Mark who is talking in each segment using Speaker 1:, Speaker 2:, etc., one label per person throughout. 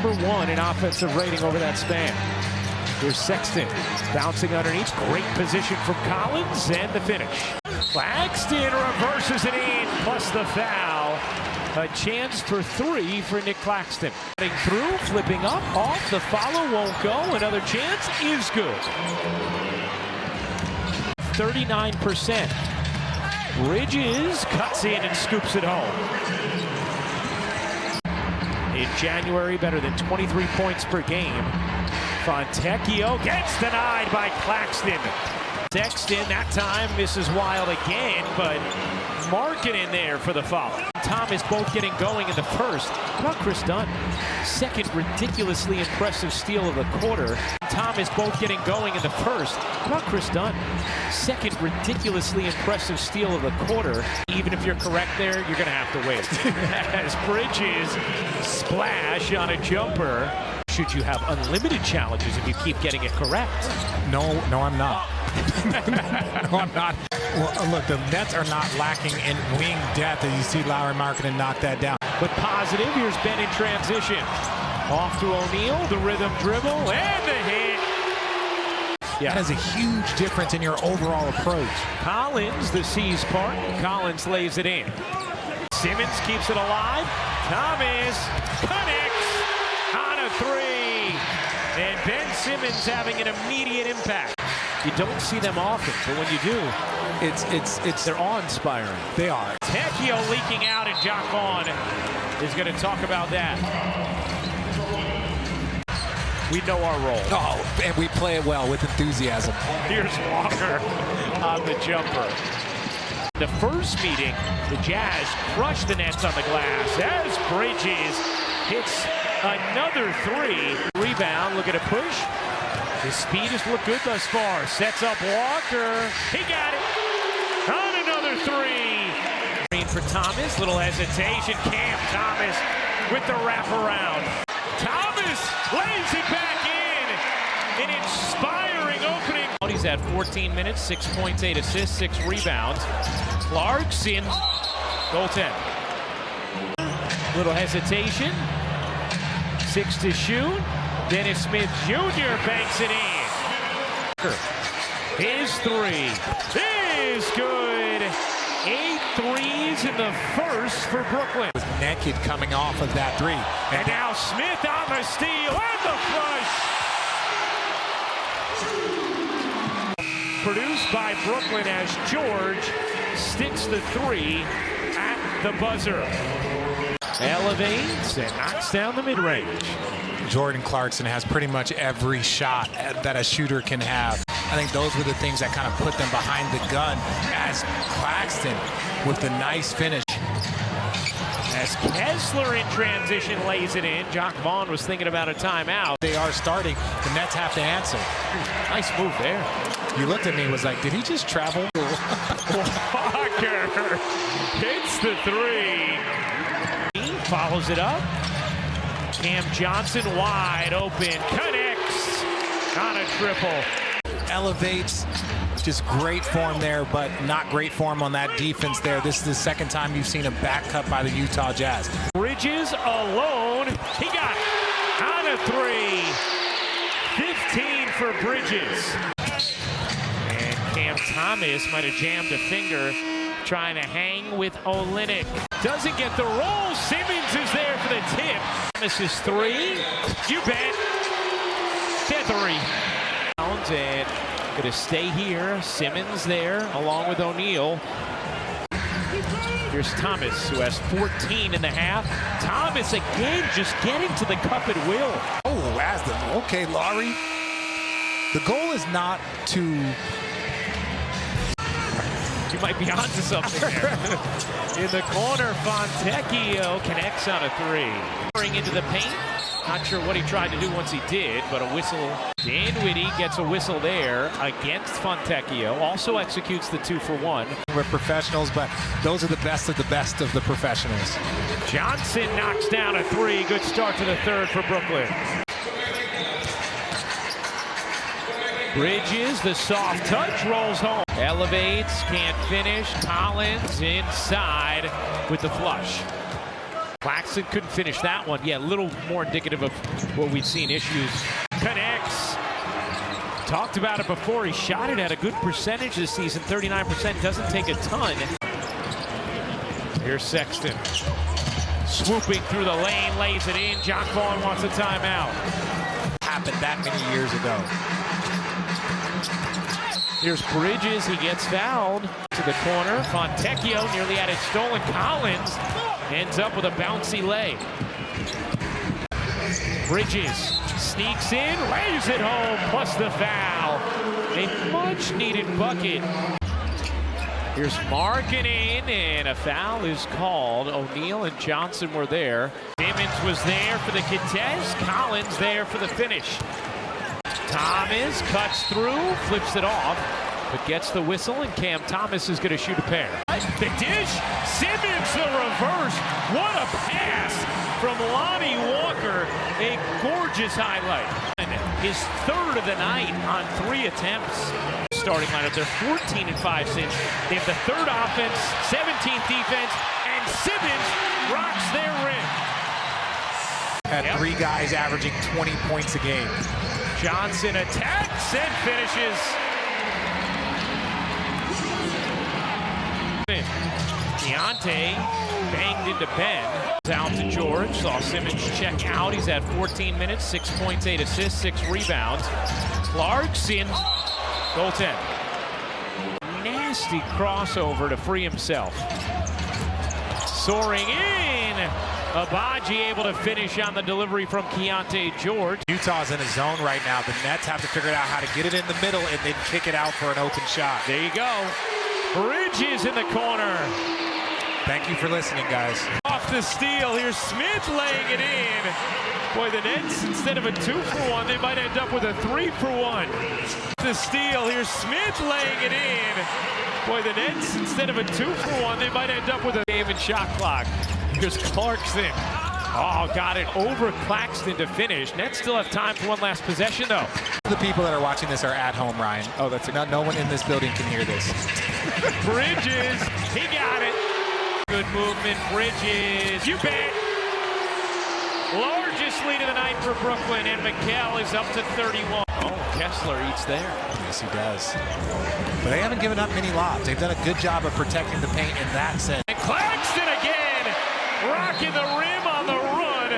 Speaker 1: #1 in offensive rating over that span. Here's Sexton bouncing underneath. Great position from Collins, and the finish. Claxton reverses it in, plus the foul. A chance for 3 for Nick Claxton. Getting through, flipping up, off, the follow won't go. Another chance is good. 39%. Bridges cuts in and scoops it home. In January, better than 23 points per game. Fontecchio gets denied by Claxton. Sexton that time misses Wild again, but Markin in there for the foul. Thomas both getting going in the first. How about Chris Dunn? Second ridiculously impressive steal of the quarter. Thomas both getting going in the first. How about Chris Dunn? Second ridiculously impressive steal of the quarter. Even if you're correct there, you're going to have to wait. As Bridges splash on a jumper. Should you have unlimited challenges if you keep getting it correct?
Speaker 2: No, I'm not. No, I'm not. Well, look, the Nets are not lacking in wing depth as you see Lowry Markkanen knock that down.
Speaker 1: But positive, here's Ben in transition. Off to O'Neal, the rhythm dribble, and the hit.
Speaker 2: Yeah. That is a huge difference in your overall approach.
Speaker 1: Collins, the C's part. Collins lays it in. Simmons keeps it alive. Thomas connects on a 3. And Ben Simmons having an immediate impact. You don't see them often, but when you do, they're awe-inspiring.
Speaker 2: They are.
Speaker 1: Fontecchio leaking out, and Jock Vaughn is going to talk about that. We know our role.
Speaker 2: Oh, and we play it well with enthusiasm.
Speaker 1: Here's Walker on the jumper. The first meeting, the Jazz crushed the Nets on the glass as Bridges hits another 3. Rebound, look at a push. His speed has looked good thus far. Sets up Walker. He got it. On another 3. Green for Thomas. Little hesitation. Cam Thomas with the wraparound. Thomas lays it back in. An inspiring opening. He's at 14 minutes, 6 points, 8 assists, 6 rebounds. Clarkson, goaltend. Little hesitation. 6 to shoot. Dennis Smith Jr. banks it in. His 3 is good. 8 threes in the first for Brooklyn.
Speaker 2: Was naked coming off of that 3.
Speaker 1: And now Smith on the steal and the flush. Produced by Brooklyn as George sticks the 3 at the buzzer. Elevates and knocks down the mid-range.
Speaker 2: Jordan Clarkson has pretty much every shot that a shooter can have. I think those were the things that kind of put them behind the gun as Claxton with the nice finish.
Speaker 1: As Kessler in transition lays it in. Jock Vaughn was thinking about a timeout.
Speaker 2: They are starting. The Nets have to answer.
Speaker 1: Nice move there.
Speaker 2: You looked at me and was like, did he just travel?
Speaker 1: Walker hits the 3. He follows it up. Cam Johnson wide open, connects on a triple.
Speaker 2: Elevates, just great form there, but not great form on that defense there. This is the second time you've seen a back cut by the Utah Jazz.
Speaker 1: Bridges alone, he got it on a 3. 15 for Bridges. And Cam Thomas might have jammed a finger trying to hang with Olynyk. Doesn't get the roll. Simmons is there for the tip. Misses 3. You bet. 3. And gonna stay here. Simmons there along with O'Neal. Here's Thomas, who has 14 in the half. Thomas again just getting to the cup at will.
Speaker 2: Oh, okay, Lowry. The goal is not to...
Speaker 1: You might be onto something there. In the corner, Fontecchio connects on a 3. Bring into the paint. Not sure what he tried to do once he did, but a whistle. Dinwiddie gets a whistle there against Fontecchio. Also executes the 2 for 1.
Speaker 2: We're professionals, but those are the best of the professionals.
Speaker 1: Johnson knocks down a 3. Good start to the 3rd for Brooklyn. Bridges, the soft touch, rolls home. Elevates, can't finish. Collins inside with the flush. Claxton couldn't finish that one. Yeah, a little more indicative of what we've seen issues. Connects. Talked about it before. He shot it at a good percentage this season. 39%. Doesn't take a ton. Here's Sexton. Swooping through the lane, lays it in. John Vaughn wants a timeout.
Speaker 2: Happened that many years ago.
Speaker 1: Here's Bridges. He gets fouled to the corner. Fontecchio nearly had it stolen. Collins ends up with a bouncy lay. Bridges sneaks in, lays it home, plus the foul. A much-needed bucket. Here's Markkanen, and a foul is called. O'Neal and Johnson were there. Simmons was there for the contest. Collins there for the finish. Thomas cuts through, flips it off, but gets the whistle, and Cam Thomas is going to shoot a pair. The dish, Simmons the reverse. What a pass from Lonnie Walker. A gorgeous highlight. His third of the night on 3 attempts. Starting lineup, they're 14-5 since. They have the third offense, 17th defense, and Simmons rocks their rim.
Speaker 2: Had 3 guys averaging 20 points a game.
Speaker 1: Johnson attacks and finishes. Deontay banged into Ben. Out to George. Saw Simmons check out. He's at 14 minutes, 6 points, 8 assists, 6 rebounds. Clarkson, goaltend. Nasty crossover to free himself. Soaring in. Abaji able to finish on the delivery from Keontae George.
Speaker 2: Utah's in a zone right now. The Nets have to figure out how to get it in the middle and then kick it out for an open shot.
Speaker 1: There you go. Bridges in the corner.
Speaker 2: Thank you for listening, guys.
Speaker 1: Off the steal. Here's Smith laying it in. Boy, the Nets, instead of a 2-for-1, they might end up with a 3-for-1. The steal. Here's Smith laying it in. Boy, the Nets, instead of a 2-for-1, they might end up with a game and shot clock. Here's Clarkson. Oh, got it over Claxton to finish. Nets still have time for one last possession, though.
Speaker 2: The people that are watching this are at home, Ryan. Oh, that's no one in this building can hear this.
Speaker 1: Bridges, he got it. Good movement, Bridges. You bet. Largest lead of the night for Brooklyn, and McHale is up to 31. Oh, Kessler eats there.
Speaker 2: Yes, he does. But they haven't given up many lobs. They've done a good job of protecting the paint in that sense.
Speaker 1: And Claxton again, rocking the rim on the run.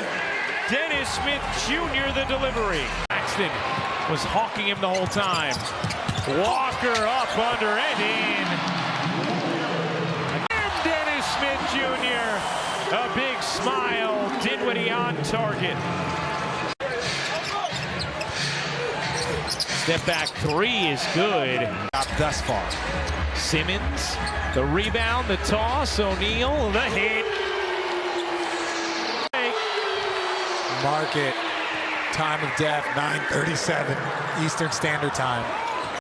Speaker 1: Dennis Smith Jr. the delivery. Claxton was hawking him the whole time. Walker up under and in. Dennis Smith Jr. A big smile. Dinwiddie on target. Step back 3 is good.
Speaker 2: Thus far.
Speaker 1: Simmons, the rebound, the toss. O'Neal, the hit.
Speaker 2: Mark it. Time of death, 9:37 Eastern Standard Time.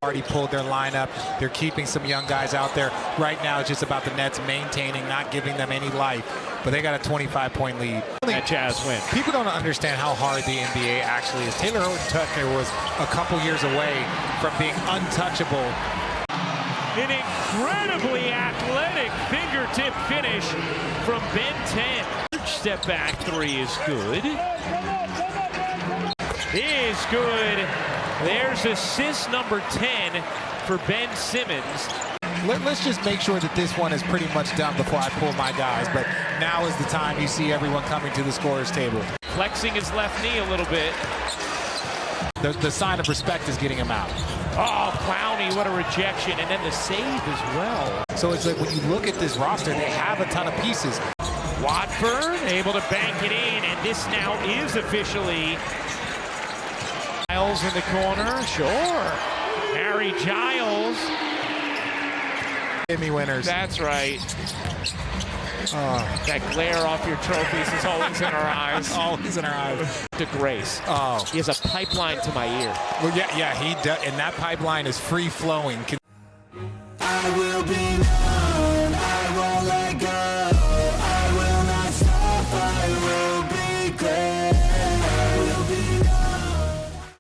Speaker 2: Already pulled their lineup. They're keeping some young guys out there. Right now, it's just about the Nets maintaining, not giving them any life. But they got a 25-point lead.
Speaker 1: That Jazz win.
Speaker 2: People don't understand how hard the NBA actually is. Taylor Tucker was a couple years away from being untouchable.
Speaker 1: An incredibly athletic fingertip finish from Ben 10. Step back 3 is good. Is good. There's assist number 10 for Ben Simmons.
Speaker 2: Let's just make sure that this one is pretty much done before I pull my guys. But now is the time you see everyone coming to the scorer's table.
Speaker 1: Flexing his left knee a little bit.
Speaker 2: The sign of respect is getting him out.
Speaker 1: Oh, Clowney, what a rejection. And then the save as well.
Speaker 2: So it's like when you look at this roster, they have a ton of pieces.
Speaker 1: Watford able to bank it in. And this now is officially Giles in the corner. Sure. Harry Giles.
Speaker 2: Gimme winners.
Speaker 1: That's right. That glare off your trophies is always in our eyes.
Speaker 2: Always in our eyes.
Speaker 1: To Grace.
Speaker 2: Oh.
Speaker 1: He has a pipeline to my ear.
Speaker 2: Well, yeah, he does. And that pipeline is free flowing.
Speaker 3: I will be